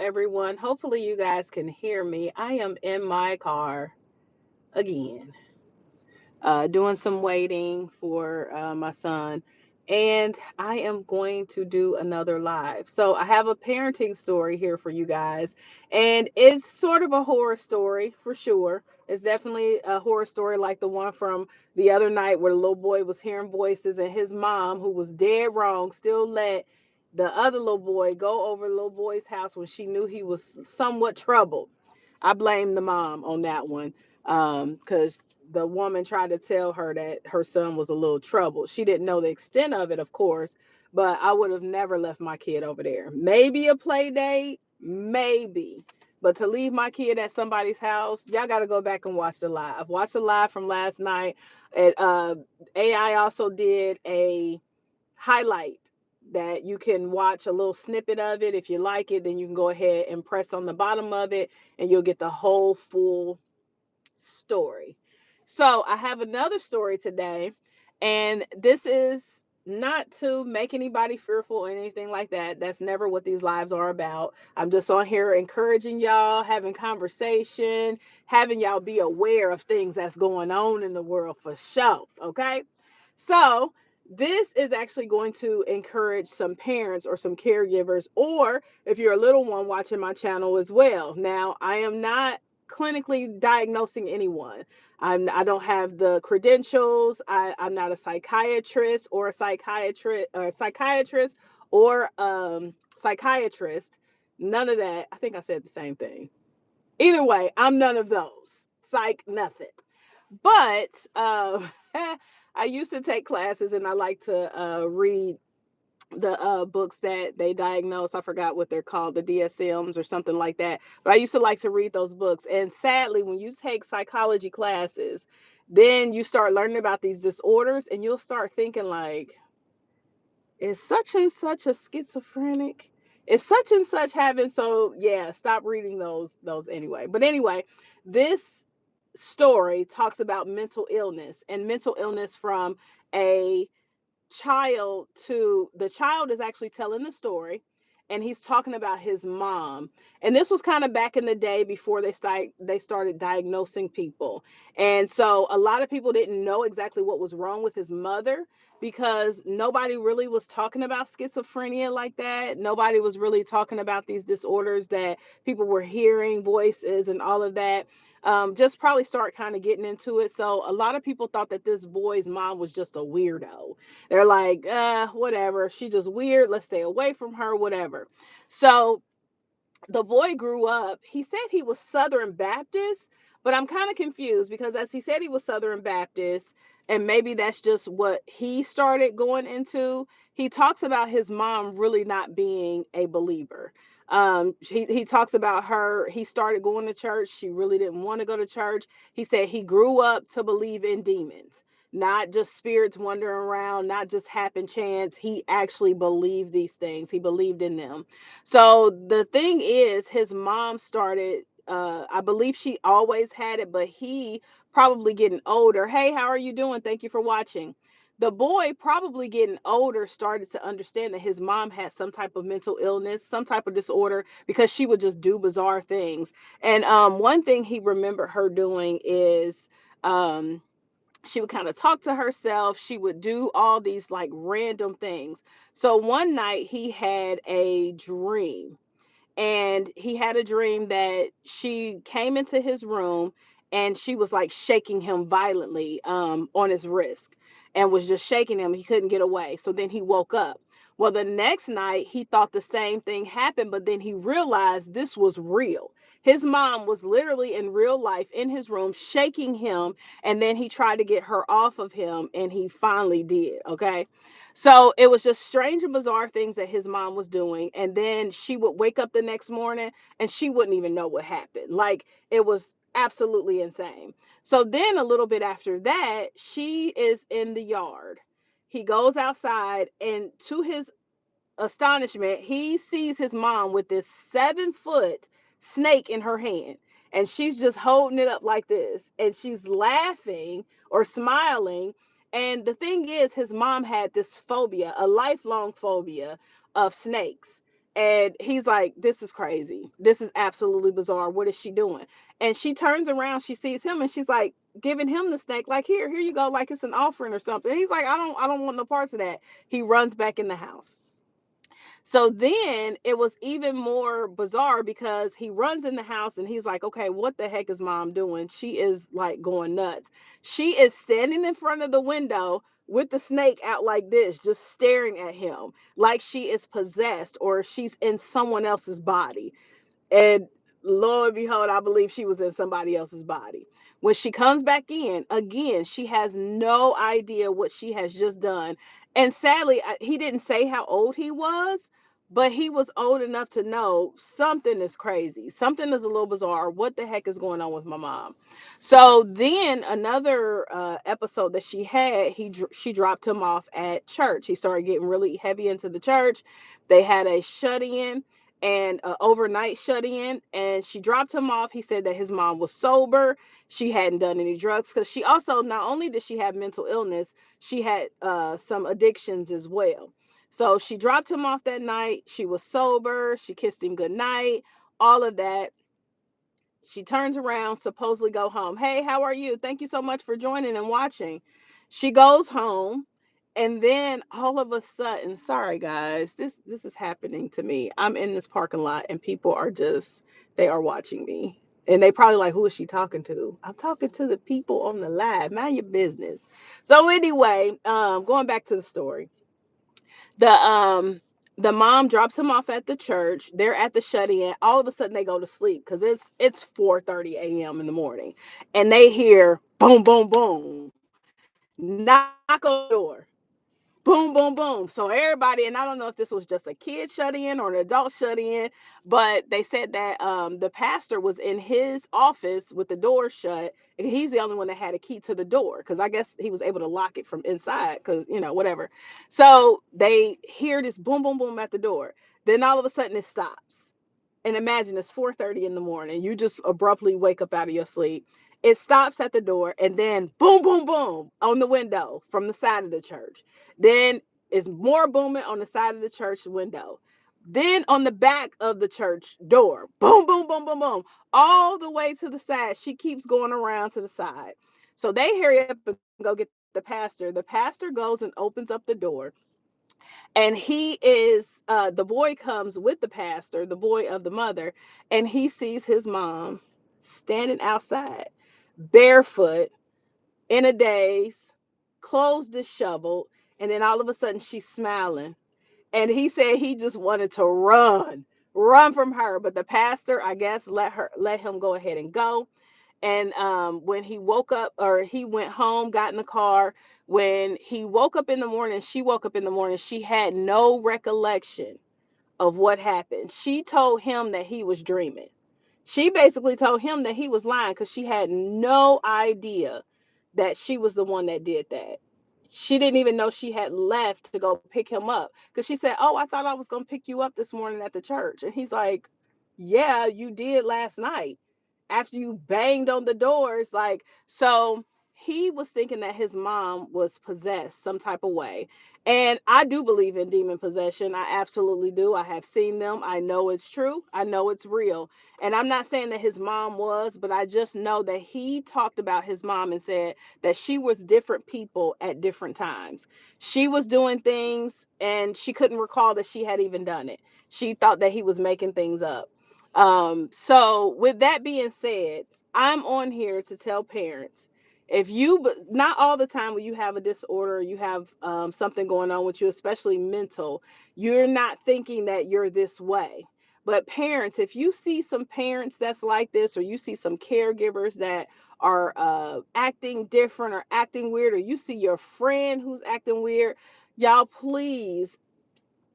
everyone. Hopefully, you guys can hear me. I am in my car again, doing some waiting for my son, and I am going to do another live. So, I have a parenting story here for you guys, and it's sort of a horror story for sure. It's definitely a horror story like the one from the other night where the little boy was hearing voices, and his mom, who was dead wrong, still let the other little boy go over the little boy's house when she knew he was somewhat troubled. I blame the mom on that one, because the woman tried to tell her that her son was a little troubled. She didn't know the extent of it, of course, but I would have never left my kid over there. Maybe a play date, maybe. But to leave my kid at somebody's house, y'all got to go back and watch the live. Watch the live from last night. It, AI also did a highlight that you can watch a little snippet of it. If you like it, then you can go ahead and press on the bottom of it and you'll get the whole full story. So I have another story today, and this is not to make anybody fearful or anything like that. That's never what these lives are about. I'm just on here encouraging y'all, having conversation, having y'all be aware of things that's going on in the world for sure. Okay. So this is actually going to encourage some parents or some caregivers, or if you're a little one watching my channel as well. Now, I am not clinically diagnosing anyone. I don't have the credentials. I'm not a psychiatrist or a psychiatrist. None of that. I think I said the same thing. Either way, I'm none of those. Psych, nothing. But I used to take classes and I like to read the books that they diagnose. I forgot what they're called, the DSMs or something like that. But I used to like to read those books. And sadly, when you take psychology classes, then you start learning about these disorders and you'll start thinking like, is such and such a schizophrenic? Is such and such having, so yeah, stop reading those anyway. But anyway, this story talks about mental illness and mental illness from a child to the child is actually telling the story, and he's talking about his mom. And this was kind of back in the day before they started diagnosing people. And so a lot of people didn't know exactly what was wrong with his mother because nobody really was talking about schizophrenia like that. Nobody was really talking about these disorders that people were hearing voices and all of that. Just probably start kind of getting into it. So a lot of people thought that this boy's mom was just a weirdo. They're like, whatever. She just weird. Let's stay away from her, whatever. So the boy grew up. He said he was Southern Baptist, but I'm kind of confused because as he said he was Southern Baptist, and maybe that's just what he started going into. He talks about his mom really not being a believer. He talks about her. He started going to church. She really didn't want to go to church. He said he grew up to believe in demons, not just spirits wandering around, not just happen chance. He actually believed these things. He believed in them. So the thing is, his mom started, I believe she always had it, but he probably getting older. Hey, how are you doing? Thank you for watching. The boy, probably getting older, started to understand that his mom had some type of mental illness, some type of disorder, because she would just do bizarre things. And one thing he remembered her doing is um, she would kind of talk to herself. She would do all these like random things. So one night he had a dream, and he had a dream that she came into his room and she was like shaking him violently on his wrist, and was just shaking him. He couldn't get away. So then he woke up. Well, the next night he thought the same thing happened, but then he realized this was real. His mom was literally in real life in his room shaking him, and then he tried to get her off of him, and he finally did. Okay. So it was just strange and bizarre things that his mom was doing. And then she would wake up the next morning and she wouldn't even know what happened. Like, it was absolutely insane. So then a little bit after that, she is in the yard. He goes outside, and to his astonishment, he sees his mom with this 7-foot snake in her hand. And she's just holding it up like this. And she's laughing or smiling. And the thing is, his mom had this phobia, a lifelong phobia of snakes. And he's like, this is crazy. This is absolutely bizarre. What is she doing? And she turns around, she sees him, and she's like giving him the snake, like, here you go, like it's an offering or something. And he's like, I don't want no parts of that. He runs back in the house. So then it was even more bizarre because he runs in the house and he's like, okay, what the heck is mom doing? She is like going nuts. She is standing in front of the window with the snake out like this, just staring at him like she is possessed or she's in someone else's body. And lo and behold, I believe she was in somebody else's body. When she comes back in, again, she has no idea what she has just done. And sadly, he didn't say how old he was, but he was old enough to know something is crazy. Something is a little bizarre. What the heck is going on with my mom? So then another episode that she had, she dropped him off at church. He started getting really heavy into the church. They had a shut in and overnight shut in, and she dropped him off. He said that his mom was sober. She hadn't done any drugs because she also, not only did she have mental illness, she had some addictions as well. So she dropped him off that night. She was sober. She kissed him good night, all of that. She turns around, supposedly go home. Hey, how are you? Thank you so much for joining and watching. She goes home, and then all of a sudden, sorry guys, this is happening to me. I'm in this parking lot and people are just, they are watching me. And they probably like, who is she talking to? I'm talking to the people on the live. Mind your business. So anyway, going back to the story. The mom drops him off at the church. They're at the shut-in. All of a sudden they go to sleep because it's 4:30 a.m. in the morning. And they hear boom, boom, boom. Knock on the door. Boom, boom, boom. So everybody, and I don't know if this was just a kid shut in or an adult shut in, but they said that the pastor was in his office with the door shut, and he's the only one that had a key to the door because I guess he was able to lock it from inside because, whatever. So they hear this boom, boom, boom at the door. Then all of a sudden it stops. And imagine it's 4:30 in the morning. You just abruptly wake up out of your sleep. It stops at the door and then boom, boom, boom on the window from the side of the church. Then it's more booming on the side of the church window. Then on the back of the church door, boom, boom, boom, boom, boom, all the way to the side. She keeps going around to the side. So they hurry up and go get the pastor. The pastor goes and opens up the door, and the boy comes with the pastor, the boy of the mother, and he sees his mom standing outside barefoot in a daze, clothes disheveled, and then all of a sudden she's smiling. And he said he just wanted to run from her, but the pastor, I guess, let him go ahead and go. And when he woke up, or he went home, got in the car, when he woke up in the morning, she woke up in the morning, she had no recollection of what happened. She told him that he was dreaming. She basically told him that he was lying because she had no idea that she was the one that did that. She didn't even know she had left to go pick him up because she said, oh, I thought I was going to pick you up this morning at the church. And he's like, yeah, you did last night after you banged on the doors. Like, so he was thinking that his mom was possessed some type of way. And I do believe in demon possession. I absolutely do. I have seen them. I know it's true. I know it's real. And I'm not saying that his mom was, but I just know that he talked about his mom and said that she was different people at different times. She was doing things and she couldn't recall that she had even done it. She thought that he was making things up. So with that being said, I'm on here to tell parents, if you, not all the time when you have a disorder, you have something going on with you, especially mental, you're not thinking that you're this way. But parents, if you see some parents that's like this, or you see some caregivers that are acting different or acting weird, or you see your friend who's acting weird, y'all please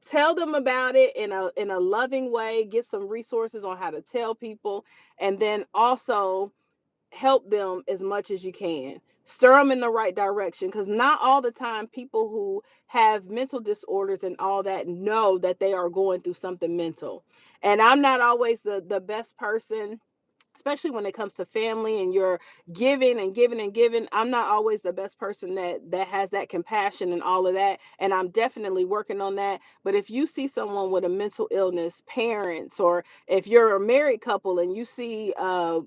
tell them about it in a loving way. Get some resources on how to tell people, and then also help them as much as you can. Stir them in the right direction, because not all the time people who have mental disorders and all that know that they are going through something mental. And I'm not always the best person especially when it comes to family and you're giving and giving and giving. I'm not always the best person that has that compassion and all of that, and I'm definitely working on that. But if you see someone with a mental illness, parents, or if you're a married couple and you see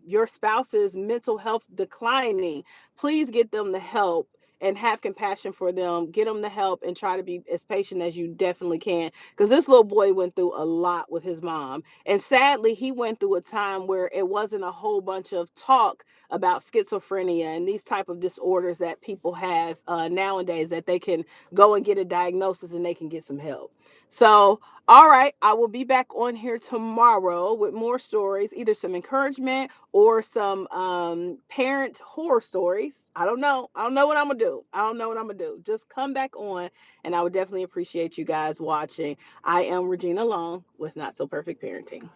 your spouse's mental health declining, please get them the help and have compassion for them. Get them the help and try to be as patient as you definitely can, because this little boy went through a lot with his mom, and sadly he went through a time where it wasn't a whole bunch of talk about schizophrenia and these type of disorders that people have nowadays, that they can go and get a diagnosis and they can get some help. So all right, I will be back on here tomorrow with more stories, either some encouragement or some parent horror stories. I don't know what I'm gonna do. I don't know what I'm gonna do. Just come back on, and I would definitely appreciate you guys watching. I am Regina Long with Not So Perfect Parenting.